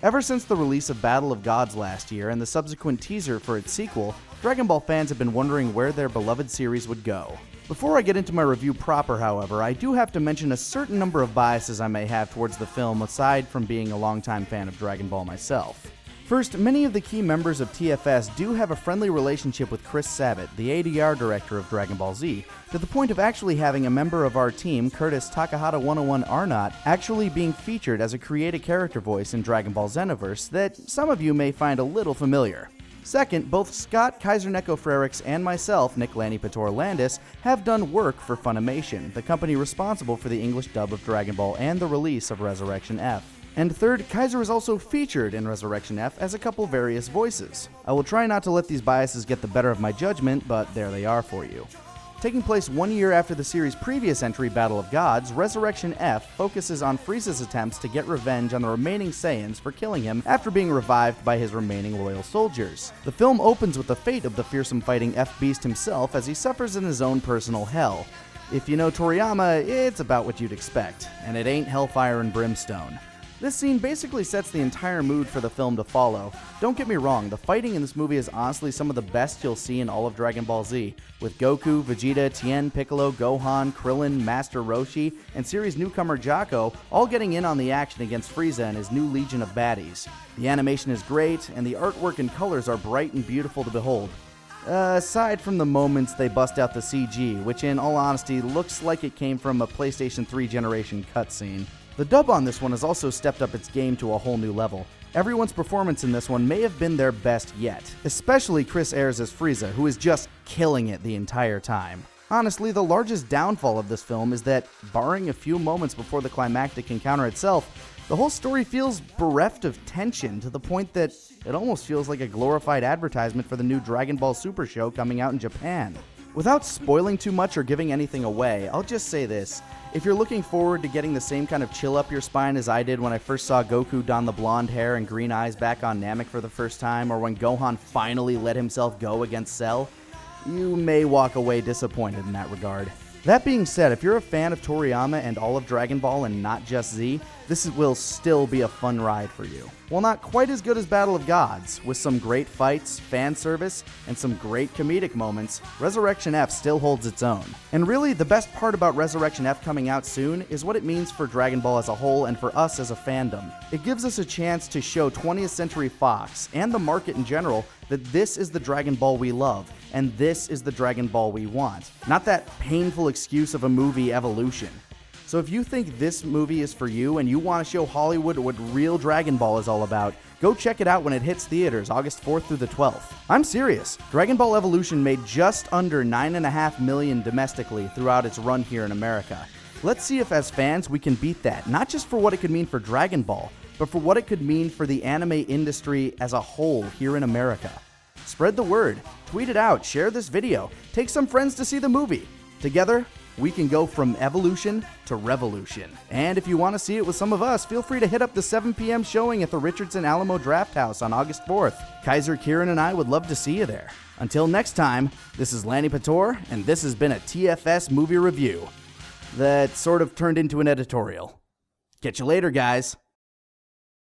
Ever since the release of Battle of Gods last year and the subsequent teaser for its sequel, Dragon Ball fans have been wondering where their beloved series would go. Before I get into my review proper, however, I do have to mention a certain number of biases I may have towards the film aside from being a longtime fan of Dragon Ball myself. First, many of the key members of TFS do have a friendly relationship with Chris Sabat, the ADR director of Dragon Ball Z, to the point of actually having a member of our team, Curtis Takahata 101 Arnott, actually being featured as a created character voice in Dragon Ball Xenoverse that some of you may find a little familiar. Second, both Scott Kaiserneko Frericks and myself, Nick Lanny-Pator Landis, have done work for Funimation, the company responsible for the English dub of Dragon Ball and the release of Resurrection F. And third, Kaiser is also featured in Resurrection F as a couple various voices. I will try not to let these biases get the better of my judgment, but there they are for you. Taking place 1 year after the series' previous entry, Battle of Gods, Resurrection F focuses on Frieza's attempts to get revenge on the remaining Saiyans for killing him after being revived by his remaining loyal soldiers. The film opens with the fate of the fearsome fighting F-Beast himself as he suffers in his own personal hell. If you know Toriyama, it's about what you'd expect, and it ain't hellfire and brimstone. This scene basically sets the entire mood for the film to follow. Don't get me wrong, the fighting in this movie is honestly some of the best you'll see in all of Dragon Ball Z, with Goku, Vegeta, Tien, Piccolo, Gohan, Krillin, Master Roshi, and series newcomer Jaco all getting in on the action against Frieza and his new legion of baddies. The animation is great, and the artwork and colors are bright and beautiful to behold. Aside from the moments they bust out the CG, which in all honesty looks like it came from a PlayStation 3 generation cutscene. The dub on this one has also stepped up its game to a whole new level. Everyone's performance in this one may have been their best yet, especially Chris Ayres as Frieza, who is just killing it the entire time. Honestly, the largest downfall of this film is that, barring a few moments before the climactic encounter itself, the whole story feels bereft of tension to the point that it almost feels like a glorified advertisement for the new Dragon Ball Super show coming out in Japan. Without spoiling too much or giving anything away, I'll just say this. If you're looking forward to getting the same kind of chill up your spine as I did when I first saw Goku don the blonde hair and green eyes back on Namek for the first time, or when Gohan finally let himself go against Cell, you may walk away disappointed in that regard. That being said, if you're a fan of Toriyama and all of Dragon Ball and not just Z, this will still be a fun ride for you. While not quite as good as Battle of Gods, with some great fights, fan service, and some great comedic moments, Resurrection F still holds its own. And really, the best part about Resurrection F coming out soon is what it means for Dragon Ball as a whole and for us as a fandom. It gives us a chance to show 20th Century Fox, and the market in general, that this is the Dragon Ball we love, and this is the Dragon Ball we want. Not that painful excuse of a movie evolution. So if you think this movie is for you and you want to show Hollywood what real Dragon Ball is all about, go check it out when it hits theaters August 4th through the 12th. I'm serious. Dragon Ball Evolution made just under $9.5 million domestically throughout its run here in America. Let's see if as fans we can beat that, not just for what it could mean for Dragon Ball, but for what it could mean for the anime industry as a whole here in America. Spread the word, tweet it out, share this video, take some friends to see the movie. Together, we can go from evolution to revolution. And if you want to see it with some of us, feel free to hit up the 7 p.m. showing at the Richardson Alamo Draft House on August 4th. Kaiser, Kieran, and I would love to see you there. Until next time, this is Lanny Pator, and this has been a TFS movie review that sort of turned into an editorial. Catch you later, guys.